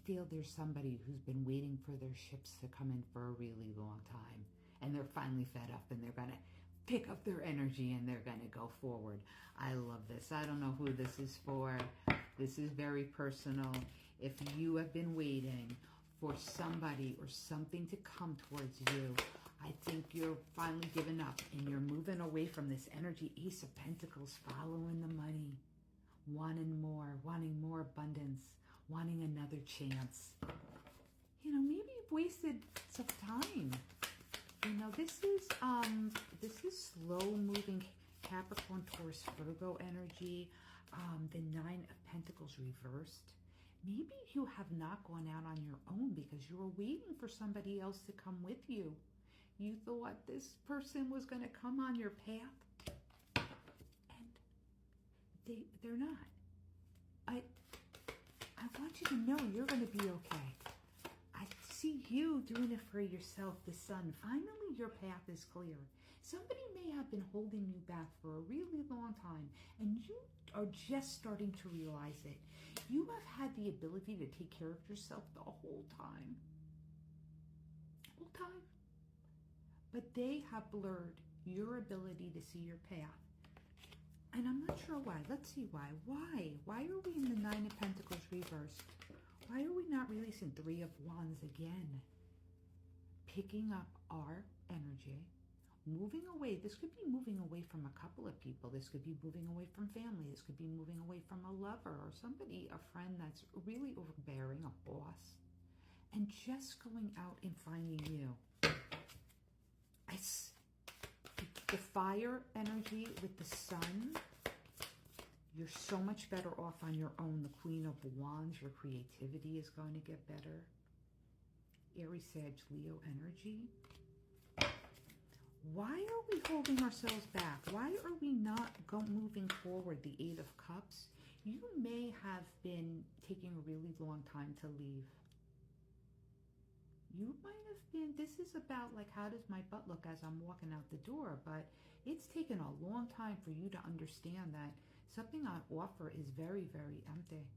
feel there's somebody who's been waiting for their ships to come in for a really long time, and they're finally fed up, and they're going to pick up their energy and they're going to go forward. I love this. I don't know who this is for. This is very personal. If you have been waiting for somebody or something to come towards you, I think you're finally giving up and you're moving away from this energy. Ace of Pentacles, following the money, wanting more abundance, wanting another chance. You know, maybe you've wasted some time. You know, this is slow moving Capricorn, Taurus, Virgo energy. The Nine of Pentacles reversed. Maybe you have not gone out on your own because you were waiting for somebody else to come with you. You thought this person was going to come on your path, and they're not. I want you to know you're going to be okay. I see you doing it for yourself, the sun. Finally, your path is clear. Somebody may have been holding you back for a really long time, and you are just starting to realize it. You have had the ability to take care of yourself the whole time. Whole time. But they have blurred your ability to see your path. And I'm not sure why. Let's see why. Why are we in the Nine of Pentacles reversed? Why are we not releasing Three of Wands again? Picking up our energy, moving away. This could be moving away from a couple of people. This could be moving away from family. This could be moving away from a lover or somebody, a friend that's really overbearing, a boss. And just going out and finding you. The fire energy with the sun, you're so much better off on your own. The Queen of Wands, your creativity is going to get better. Aries, Sag, Leo energy. Why are we holding ourselves back? Why are we not moving forward? The Eight of Cups. You may have been taking a really long time to leave. You might have been, this is about like, how does my butt look as I'm walking out the door? But it's taken a long time for you to understand that something on offer is very, very empty.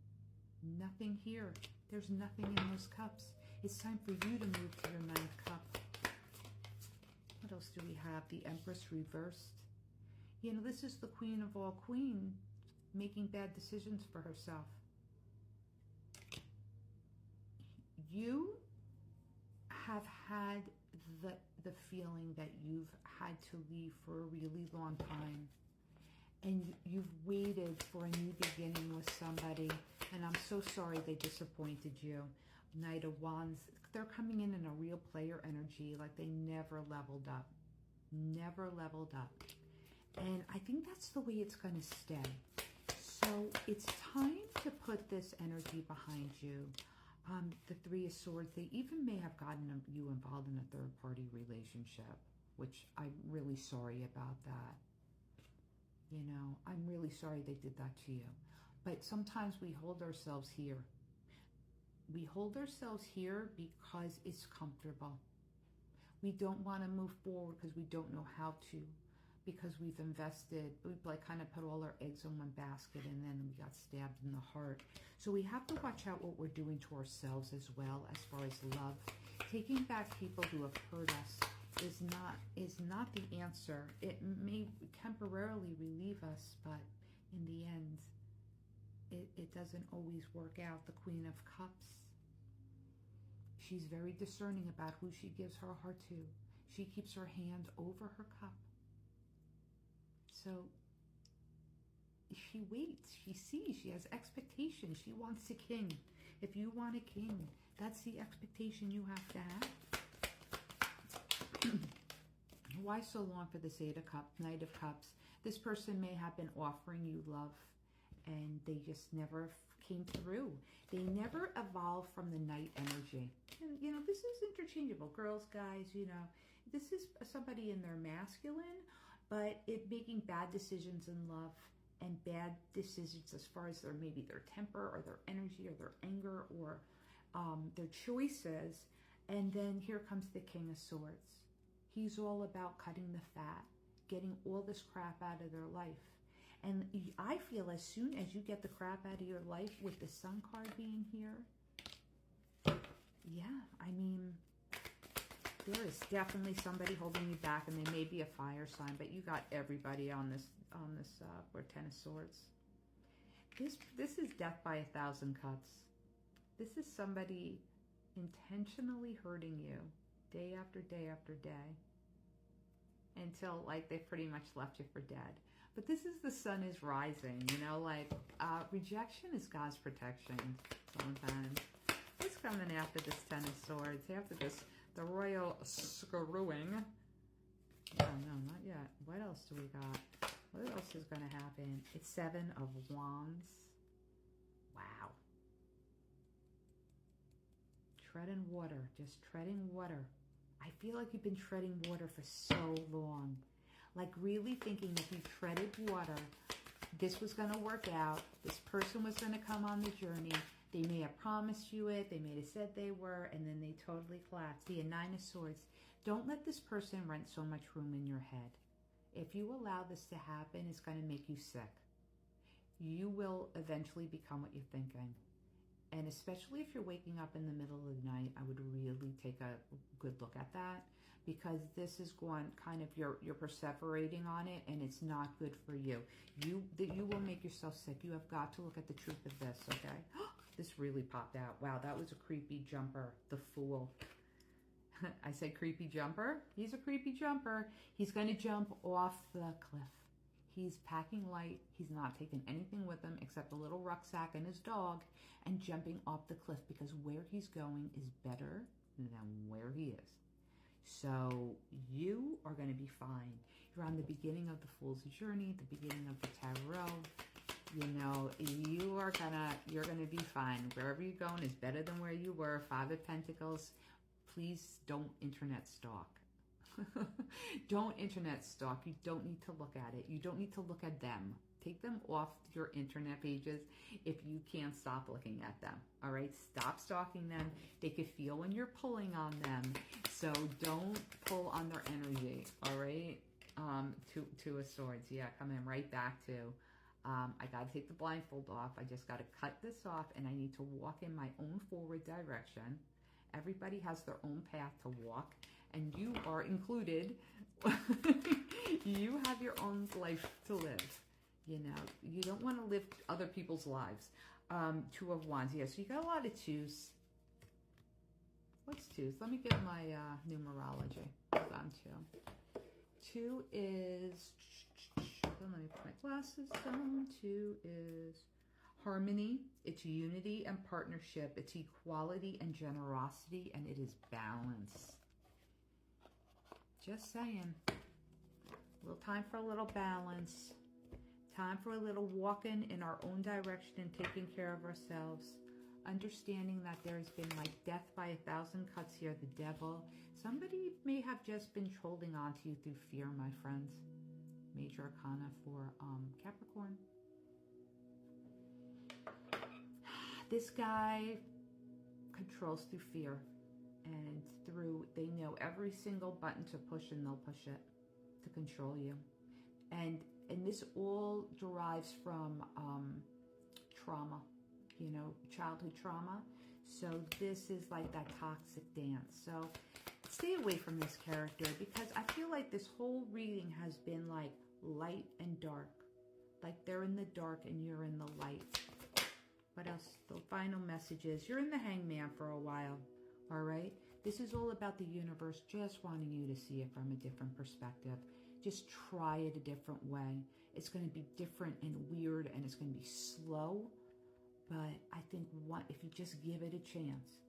Nothing here. There's nothing in those cups. It's time for you to move to your ninth cup. What else do we have? The Empress reversed. You know, this is the Queen of all queens making bad decisions for herself. You have had the feeling that you've had to leave for a really long time, and you've waited for a new beginning with somebody, and I'm so sorry they disappointed you. Knight of Wands, they're coming in a real player energy, like they never leveled up, and I think that's the way it's going to stay. So it's time to put this energy behind you. The Three of Swords, they even may have gotten you involved in a third-party relationship, which I'm really sorry about that. You know, I'm really sorry they did that to you. But sometimes we hold ourselves here. We hold ourselves here because it's comfortable. We don't want to move forward because we don't know how to, because we've invested, we've like kind of put all our eggs in one basket, and then we got stabbed in the heart. So we have to watch out what we're doing to ourselves as well, as far as love. Taking back people who have hurt us is not the answer. It may temporarily relieve us, but in the end, it doesn't always work out. The Queen of Cups, she's very discerning about who she gives her heart to. She keeps her hand over her cup. So she waits, she sees, she has expectations. She wants a king. If you want a king, that's the expectation you have to have. Why so long for this Eight of Cups, Knight of Cups? This person may have been offering you love, and they just never came through. They never evolved from the Knight energy. And, you know, this is interchangeable. Girls, guys, you know, this is somebody in their masculine, but making bad decisions in love and bad decisions as far as maybe their temper or their energy or their anger or their choices. And then here comes the King of Swords. He's all about cutting the fat, getting all this crap out of their life. And I feel as soon as you get the crap out of your life with the Sun card being here, There is definitely somebody holding you back, and they may be a fire sign, but you got everybody on this for Ten of Swords. This is death by 1,000 cuts. This is somebody intentionally hurting you day after day after day until like they pretty much left you for dead. But this is the sun is rising, you know, like rejection is God's protection sometimes. What's coming after this Ten of Swords? After this, the royal screwing. Oh, no, not yet. What else do we got? What else is going to happen? It's Seven of Wands. Wow. Treading water. Just treading water. I feel like you've been treading water for so long. Like really thinking if you treaded water, this was going to work out. This person was going to come on the journey. They may have promised you it. They may have said they were, and then they totally collapsed. See, a Nine of Swords. Don't let this person rent so much room in your head. If you allow this to happen, it's going to make you sick. You will eventually become what you're thinking. And especially if you're waking up in the middle of the night, I would really take a good look at that, because this is going kind of, you're perseverating on it, and it's not good for you. You will make yourself sick. You have got to look at the truth of this, okay? This really popped out. Wow, that was a creepy jumper. The Fool. I said creepy jumper. He's a creepy jumper. He's going to jump off the cliff. He's packing light. He's not taking anything with him except a little rucksack and his dog, and jumping off the cliff because where he's going is better than where he is. So you are going to be fine. You're on the beginning of the Fool's journey, the beginning of the tarot. You know, you're gonna be fine. Wherever you're going is better than where you were. Five of Pentacles. Please don't internet stalk. Don't internet stalk. You don't need to look at it. You don't need to look at them. Take them off your internet pages if you can't stop looking at them. All right? Stop stalking them. They could feel when you're pulling on them. So don't pull on their energy. All right? Two of Swords. Yeah, coming right back to... I got to take the blindfold off. I just got to cut this off, and I need to walk in my own forward direction. Everybody has their own path to walk, and you are included. You have your own life to live. You know, you don't want to live other people's lives. Two of Wands. Yeah, so you got a lot of twos. What's twos? Let me get my numerology. Hold on, two. Two is... Let me put my glasses down. Two is harmony. It's unity and partnership. It's equality and generosity, and it is balance. Just saying. A little time for a little balance. Time for a little walking in our own direction and taking care of ourselves. Understanding that there's been like death by 1,000 cuts here. The devil. Somebody may have just been holding on to you through fear, my friends. Major Arcana for Capricorn. This guy controls through fear, and they know every single button to push, and they'll push it to control you. And this all derives from trauma, you know, childhood trauma. So this is like that toxic dance. So stay away from this character, because I feel like this whole reading has been like light and dark. Like they're in the dark and you're in the light. What else? The final message is you're in the Hangman for a while. All right? This is all about the universe just wanting you to see it from a different perspective. Just try it a different way. It's going to be different and weird, and it's going to be slow. But I think if you just give it a chance,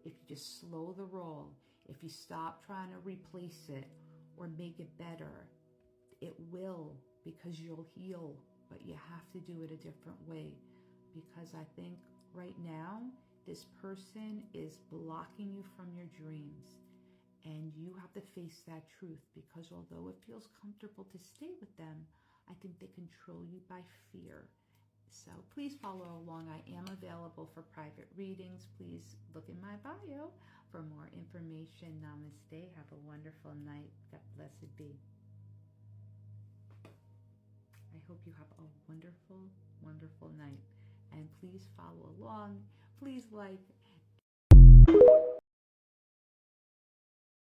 if you just slow the roll, if you stop trying to replace it or make it better, it will, because you'll heal. But you have to do it a different way, because I think right now this person is blocking you from your dreams, and you have to face that truth, because although it feels comfortable to stay with them, I think they control you by fear. So please follow along. I am available for private readings. Please look in my bio for more information. Namaste. Have a wonderful night. God blessed be. I hope you have a wonderful, wonderful night. And please follow along. Please like,